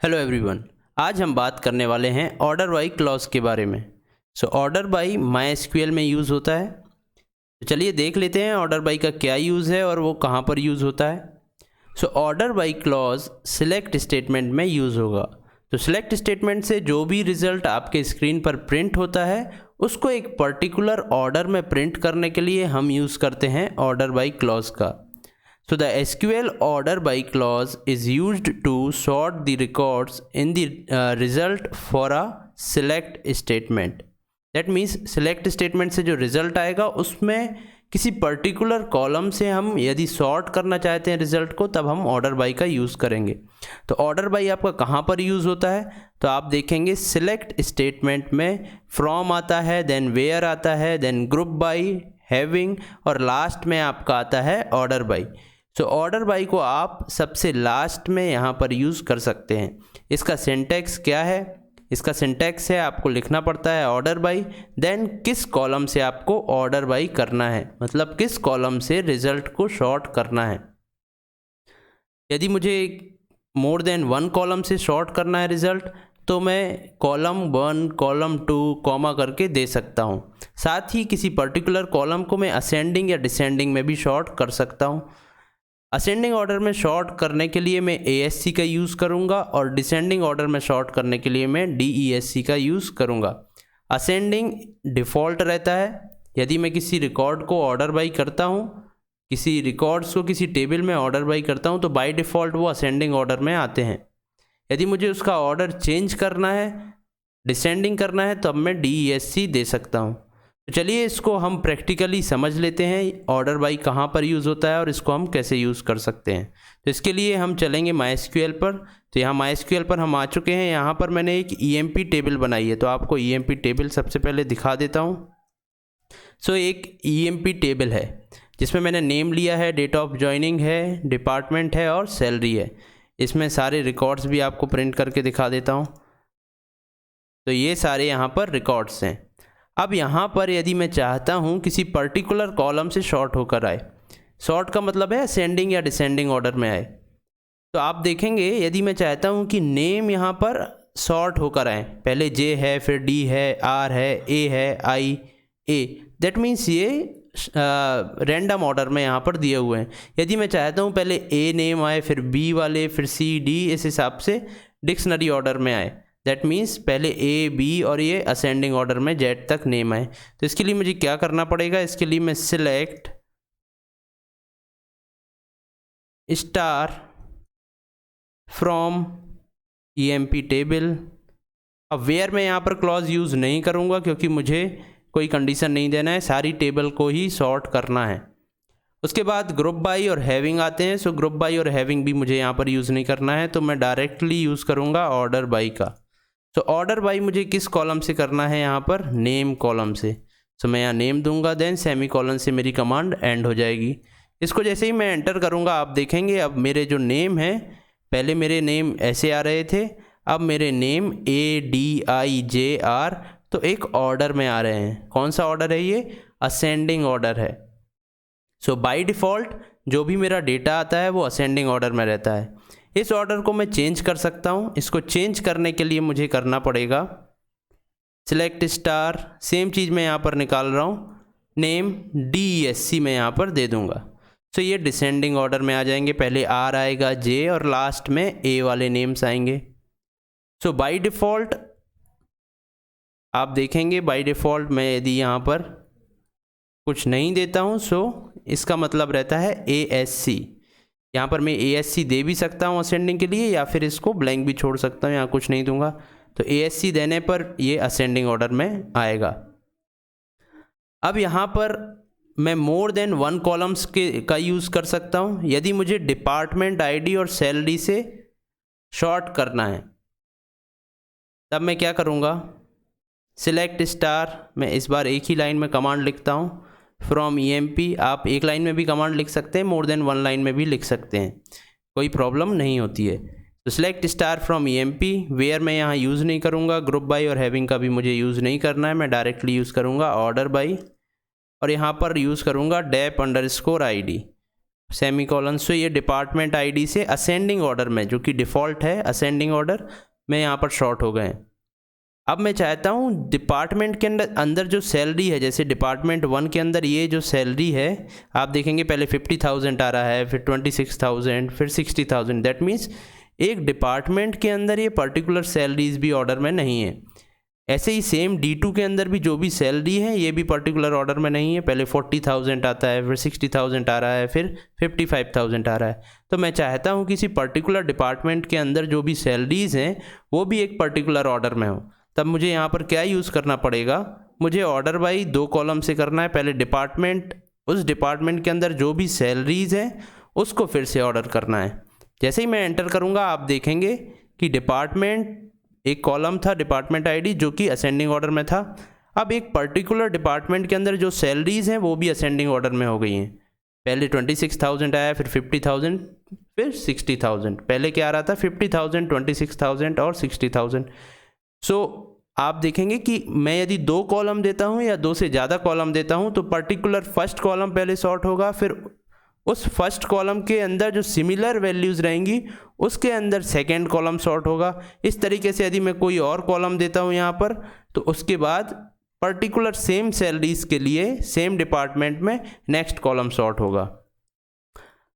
Hello everyone. आज हम बात करने वाले हैं ऑर्डर बाई क्लॉज के बारे में। ऑर्डर बाई माई में यूज़ होता है। तो चलिए देख लेते हैं ऑर्डर बाई का क्या यूज़ है और वो कहाँ पर यूज़ होता है। Order by clause select statement में यूज़ होगा। तो सिलेक्ट स्टेटमेंट से जो भी रिज़ल्ट आपके स्क्रीन पर प्रिंट होता है उसको एक पर्टिकुलर ऑर्डर में प्रिंट करने के लिए हम यूज़ करते हैं ऑर्डर बाई क्लॉज का। So the SQL order by clause is used to sort the records in the result for a select statement. That means select statement से जो result आएगा उसमें किसी पर्टिकुलर कॉलम से हम यदि सॉर्ट करना चाहते हैं रिजल्ट को तब हम ऑर्डर बाई का यूज़ करेंगे। तो ऑर्डर बाई आपका कहाँ पर यूज़ होता है? तो आप देखेंगे सिलेक्ट स्टेटमेंट में फ्रॉम आता है, देन वेयर आता है, देन ग्रुप बाई, हैविंग और लास्ट में आपका आता है ऑर्डर बाई। ऑर्डर बाई को आप सबसे लास्ट में यहाँ पर यूज़ कर सकते हैं। इसका सिंटैक्स क्या है? इसका सिंटैक्स है आपको लिखना पड़ता है ऑर्डर बाई, देन किस कॉलम से आपको ऑर्डर बाई करना है, मतलब किस कॉलम से रिज़ल्ट को शॉर्ट करना है। यदि मुझे मोर देन वन कॉलम से शॉर्ट करना है रिज़ल्ट तो मैं कॉलम 1, कॉलम 2 कॉमा करके दे सकता हूँ। साथ ही किसी पर्टिकुलर कॉलम को मैं असेंडिंग या डिसेंडिंग में भी शॉर्ट कर सकता हूँ। असेंडिंग ऑर्डर में शॉर्ट करने के लिए मैं ASC का यूज़ करूँगा और डिसेंडिंग ऑर्डर में शॉर्ट करने के लिए मैं DESC का यूज़ करूँगा। असेंडिंग डिफ़ॉल्ट रहता है। यदि मैं किसी रिकॉर्ड को ऑर्डर बाई करता हूँ, किसी रिकॉर्ड्स को किसी टेबल में ऑर्डर बाई करता हूँ तो बाय डिफ़ॉल्ट वो असेंडिंग ऑर्डर में आते हैं। यदि मुझे उसका ऑर्डर चेंज करना है, डिसेंडिंग करना है, तब मैं DESC दे सकता हूँ। तो चलिए इसको हम प्रैक्टिकली समझ लेते हैं ऑर्डर बाई कहाँ पर यूज़ होता है और इसको हम कैसे यूज़ कर सकते हैं। तो इसके लिए हम चलेंगे MySQL पर। तो यहाँ MySQL पर हम आ चुके हैं। यहाँ पर मैंने एक EMP टेबल बनाई है, तो आपको EMP टेबल सबसे पहले दिखा देता हूँ। एक EMP टेबल है जिसमें मैंने नेम लिया है, डेट ऑफ जॉइनिंग है, डिपार्टमेंट है और सैलरी है। इसमें सारे रिकॉर्ड्स भी आपको प्रिंट करके दिखा देता हूँ। तो ये सारे यहाँ पर रिकॉर्ड्स हैं। अब यहाँ पर यदि मैं चाहता हूँ किसी पर्टिकुलर कॉलम से शॉर्ट होकर आए, शॉर्ट का मतलब है असेंडिंग या डिसेंडिंग ऑर्डर में आए, तो आप देखेंगे यदि मैं चाहता हूँ कि नेम यहाँ पर शॉर्ट होकर आए, पहले J है, फिर D है, R है, A है, I, A, दैट मीन्स ये रैंडम ऑर्डर में यहाँ पर दिए हुए हैं। यदि मैं चाहता हूँ पहले A नेम आए, फिर B वाले, फिर C, D, इस हिसाब से डिक्शनरी ऑर्डर में आए, दैट मीन्स पहले A, B और ये असेंडिंग ऑर्डर में Z तक नेम आए। तो इसके लिए मुझे क्या करना पड़ेगा? इसके लिए मैं select star from EMP table. अब वेयर मैं यहाँ पर क्लॉज यूज़ नहीं करूँगा क्योंकि मुझे कोई कंडीशन नहीं देना है, सारी टेबल को ही सॉर्ट करना है। उसके बाद ग्रुप बाई और हैविंग आते हैं। ग्रुप बाई और हैविंग भी मुझे यहाँ पर यूज़ नहीं करना है, तो मैं डायरेक्टली यूज़ करूँगा ऑर्डर बाई का। ऑर्डर बाई मुझे किस कॉलम से करना है? यहाँ पर नेम कॉलम से। मैं यहाँ नेम दूंगा, देन सेमी कॉलन से मेरी कमांड एंड हो जाएगी। इसको जैसे ही मैं एंटर करूँगा आप देखेंगे अब मेरे जो नेम हैं, पहले मेरे नेम ऐसे आ रहे थे, अब मेरे नेम ADIJR तो एक ऑर्डर में आ रहे हैं। कौन सा ऑर्डर है ये? असेंडिंग ऑर्डर है। बाय डिफ़ॉल्ट जो भी मेरा डेटा आता है वो असेंडिंग ऑर्डर में रहता है। इस ऑर्डर को मैं चेंज कर सकता हूँ। इसको चेंज करने के लिए मुझे करना पड़ेगा सिलेक्ट स्टार, सेम चीज़ मैं यहाँ पर निकाल रहा हूँ, नेम DESC मैं यहाँ पर दे दूँगा। ये डिसेंडिंग ऑर्डर में आ जाएंगे, पहले R आएगा, J और लास्ट में A वाले नेम्स आएंगे। बाय डिफ़ॉल्ट आप देखेंगे बाय डिफ़ॉल्ट मैं यदि यहाँ पर कुछ नहीं देता हूँ इसका मतलब रहता है ASC। यहाँ पर मैं ASC दे भी सकता हूँ असेंडिंग के लिए, या फिर इसको ब्लैंक भी छोड़ सकता हूँ, यहाँ कुछ नहीं दूंगा। तो ASC देने पर ये असेंडिंग ऑर्डर में आएगा। अब यहाँ पर मैं मोर देन वन कॉलम्स का यूज़ कर सकता हूँ। यदि मुझे डिपार्टमेंट ID और सैलरी से शॉर्ट करना है तब मैं क्या करूँगा? सिलेक्ट स्टार, मैं इस बार एक ही लाइन में कमांड लिखता हूँ, फ्रॉम EMP। आप एक लाइन में भी कमांड लिख सकते हैं, मोर देन वन लाइन में भी लिख सकते हैं, कोई प्रॉब्लम नहीं होती है। Select star from EMP। Where मैं यहाँ यूज़ नहीं करूँगा, ग्रुप बाई और हैविंग का भी मुझे यूज़ नहीं करना है, मैं डायरेक्टली यूज़ करूँगा ऑर्डर बाई और यहाँ पर यूज़ करूँगा डेप अंडरस्कोर ID। सेमीकोलन। सो ये डिपार्टमेंट आईडी से असेंडिंग ऑर्डर में, जो कि डिफ़ॉल्ट है असेंडिंग ऑर्डर में, यहाँ पर शॉर्ट हो गए हैं। अब मैं चाहता हूँ डिपार्टमेंट के अंदर जो सैलरी है, जैसे डिपार्टमेंट 1 के अंदर ये जो सैलरी है आप देखेंगे पहले 50,000 आ रहा है, फिर 26,000, फिर 60,000। दैट मीन्स एक डिपार्टमेंट के अंदर ये पर्टिकुलर सैलरीज भी ऑर्डर में नहीं है। ऐसे ही सेम D2 के अंदर भी जो भी सैलरी है ये भी पर्टिकुलर ऑर्डर में नहीं है। पहले 40,000 आता है, फिर 60,000 आ रहा है, फिर 55,000 आ रहा है। तो मैं चाहता हूँ किसी पर्टिकुलर डिपार्टमेंट के अंदर जो भी सैलरीज हैं वो भी एक पर्टिकुलर ऑर्डर में हो। तब मुझे यहाँ पर क्या यूज़ करना पड़ेगा, मुझे ऑर्डर बाई 2 कॉलम से करना है। पहले डिपार्टमेंट, उस डिपार्टमेंट के अंदर जो भी सैलरीज हैं उसको फिर से ऑर्डर करना है। जैसे ही मैं एंटर करूँगा आप देखेंगे कि डिपार्टमेंट एक कॉलम था, डिपार्टमेंट आईडी, जो कि असेंडिंग ऑर्डर में था। अब एक पर्टिकुलर डिपार्टमेंट के अंदर जो सैलरीज हैं वो भी असेंडिंग ऑर्डर में हो गई हैं। पहले 26,000 आया, फिर 50,000, फिर 60,000। पहले क्या आ रहा था, 50,000, 26,000 और 60,000। सो आप देखेंगे कि मैं यदि 2 कॉलम देता हूं या 2 से ज़्यादा कॉलम देता हूं तो पर्टिकुलर फर्स्ट कॉलम पहले सॉर्ट होगा, फिर उस फर्स्ट कॉलम के अंदर जो सिमिलर वैल्यूज़ रहेंगी उसके अंदर सेकेंड कॉलम सॉर्ट होगा। इस तरीके से यदि मैं कोई और कॉलम देता हूं यहाँ पर तो उसके बाद पर्टिकुलर सेम सैलरीज के लिए सेम डिपार्टमेंट में नेक्स्ट कॉलम सॉर्ट होगा।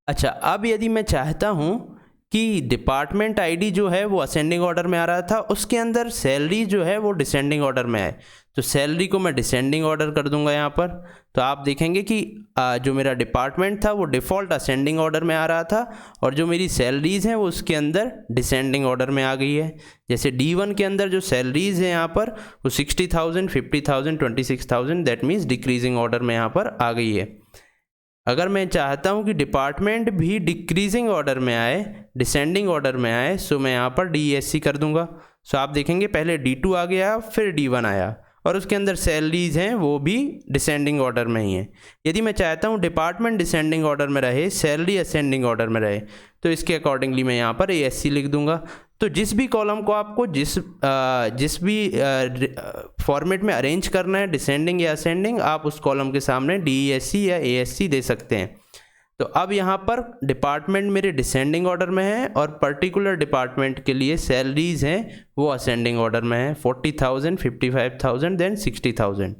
अच्छा, अब यदि मैं चाहता हूँ कि डिपार्टमेंट आईडी जो है वो असेंडिंग ऑर्डर में आ रहा था, उसके अंदर सैलरी जो है वो डिसेंडिंग ऑर्डर में आए, तो सैलरी को मैं डिसेंडिंग ऑर्डर कर दूंगा यहाँ पर। तो आप देखेंगे कि जो मेरा डिपार्टमेंट था वो डिफ़ॉल्ट असेंडिंग ऑर्डर में आ रहा था और जो मेरी सैलरीज़ हैं वो उसके अंदर डिसेंडिंग ऑर्डर में आ गई है। जैसे D1 के अंदर जो सैलरीज़ हैं यहाँ पर वो 60,000, 50,000, 26,000, दैट मीन्स डिक्रीजिंग ऑर्डर में यहाँ पर आ गई है। अगर मैं चाहता हूं कि डिपार्टमेंट भी डिक्रीजिंग ऑर्डर में आए, डिसेंडिंग ऑर्डर में आए, सो मैं यहाँ पर DESC कर दूंगा। सो आप देखेंगे पहले D2 आ गया, फिर D1 आया और उसके अंदर सैलरीज हैं वो भी डिसेंडिंग ऑर्डर में ही है। यदि मैं चाहता हूँ डिपार्टमेंट डिसेंडिंग ऑर्डर में रहे, सैलरी असेंडिंग ऑर्डर में रहे, तो इसके अकॉर्डिंगली मैं यहाँ पर ASC लिख दूंगा। तो जिस भी कॉलम को आपको जिस भी फॉर्मेट में अरेंज करना है, डिसेंडिंग या असेंडिंग, आप उस कॉलम के सामने DESC या ASC दे सकते हैं। तो अब यहाँ पर डिपार्टमेंट मेरे डिसेंडिंग ऑर्डर में है और पर्टिकुलर डिपार्टमेंट के लिए सैलरीज हैं वो असेंडिंग ऑर्डर में है, 40,000, 55,000, देन 60,000।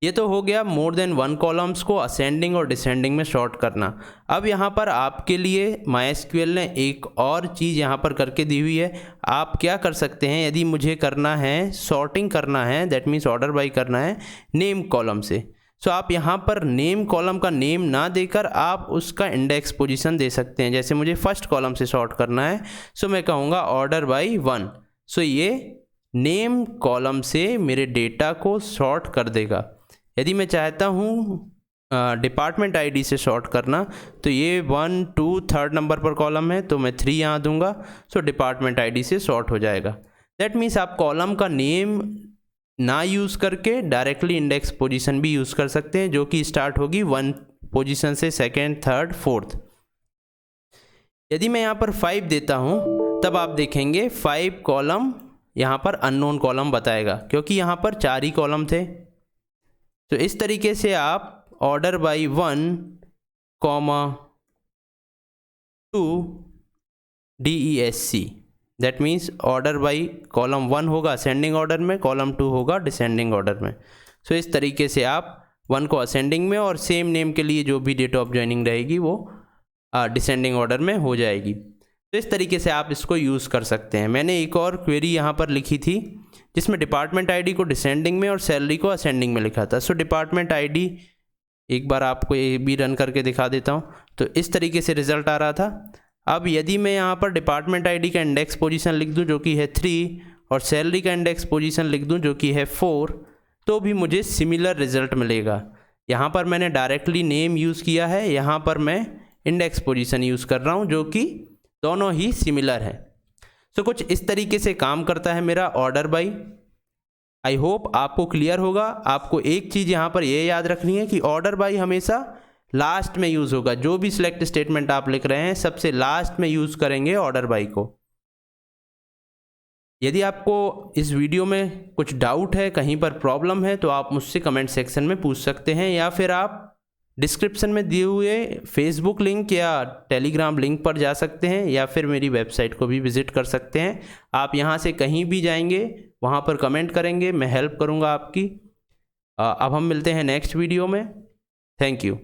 ये तो हो गया मोर देन 1 कॉलम्स को असेंडिंग और डिसेंडिंग में शॉर्ट करना। अब यहाँ पर आपके लिए MySQL ने एक और चीज़ यहाँ पर करके दी हुई है। आप क्या कर सकते हैं, यदि मुझे करना है सॉर्टिंग करना है, दैट मीन्स ऑर्डर बाई करना है नेम कॉलम से, सो आप यहाँ पर नेम कॉलम का नेम ना देकर आप उसका इंडेक्स पोजीशन दे सकते हैं। जैसे मुझे फर्स्ट कॉलम से सॉर्ट करना है, सो मैं कहूँगा ऑर्डर बाई 1। सो ये नेम कॉलम से मेरे डेटा को सॉर्ट कर देगा। यदि मैं चाहता हूँ डिपार्टमेंट आईडी से सॉर्ट करना, तो ये 1, 2, 3rd नंबर पर कॉलम है तो मैं 3 यहाँ दूंगा, सो डिपार्टमेंट आईडी से सॉर्ट हो जाएगा। दैट मीन्स आप कॉलम का नेम ना यूज़ करके डायरेक्टली इंडेक्स पोजीशन भी यूज़ कर सकते हैं, जो कि स्टार्ट होगी 1 पोजीशन से, 2nd, 3rd, 4th। यदि मैं यहाँ पर 5 देता हूँ तब आप देखेंगे 5 कॉलम यहाँ पर अननोन कॉलम बताएगा, क्योंकि यहाँ पर 4 ही कॉलम थे। तो इस तरीके से आप order by 1, 2 DESC, that means order by column 1 होगा असेंडिंग ऑर्डर में, कॉलम 2 होगा डिसेंडिंग ऑर्डर में। सो इस तरीके से आप 1 को असेंडिंग में और सेम नेम के लिए जो भी डेट ऑफ ज्वाइनिंग रहेगी वो डिसेंडिंग ऑर्डर में हो जाएगी। तो इस तरीके से आप इसको यूज़ कर सकते हैं। मैंने एक और क्वेरी यहाँ पर लिखी थी जिसमें डिपार्टमेंट आईडी को डिसेंडिंग में और सैलरी को असेंडिंग में लिखा था। सो डिपार्टमेंट आईडी एक बार आपको ये भी रन करके दिखा देता हूँ। तो इस तरीके से रिज़ल्ट आ रहा था। अब यदि मैं यहाँ पर डिपार्टमेंट आईडी का इंडेक्स पोजीशन लिख दूँ जो कि है 3 और सैलरी का इंडेक्स पोजीशन लिख दूँ जो कि है 4, तो भी मुझे सिमिलर रिज़ल्ट मिलेगा। यहाँ पर मैंने डायरेक्टली नेम यूज़ किया है, यहाँ पर मैं इंडेक्स पोजीशन यूज़ कर रहा हूँ, जो कि दोनों ही सिमिलर है। सो कुछ इस तरीके से काम करता है मेरा ऑर्डर बाई। आई होप आपको क्लियर होगा। आपको एक चीज़ यहाँ पर ये याद रखनी है कि ऑर्डर बाई हमेशा लास्ट में यूज़ होगा। जो भी सिलेक्ट स्टेटमेंट आप लिख रहे हैं सबसे लास्ट में यूज़ करेंगे ऑर्डर बाई को। यदि आपको इस वीडियो में कुछ डाउट है, कहीं पर प्रॉब्लम है, तो आप मुझसे कमेंट सेक्शन में पूछ सकते हैं, या फिर आप डिस्क्रिप्शन में दिए हुए फेसबुक लिंक या टेलीग्राम लिंक पर जा सकते हैं या फिर मेरी वेबसाइट को भी विज़िट कर सकते हैं। आप यहाँ से कहीं भी जाएंगे वहाँ पर कमेंट करेंगे, मैं हेल्प करूँगा आपकी। अब हम मिलते हैं नेक्स्ट वीडियो में। Thank you.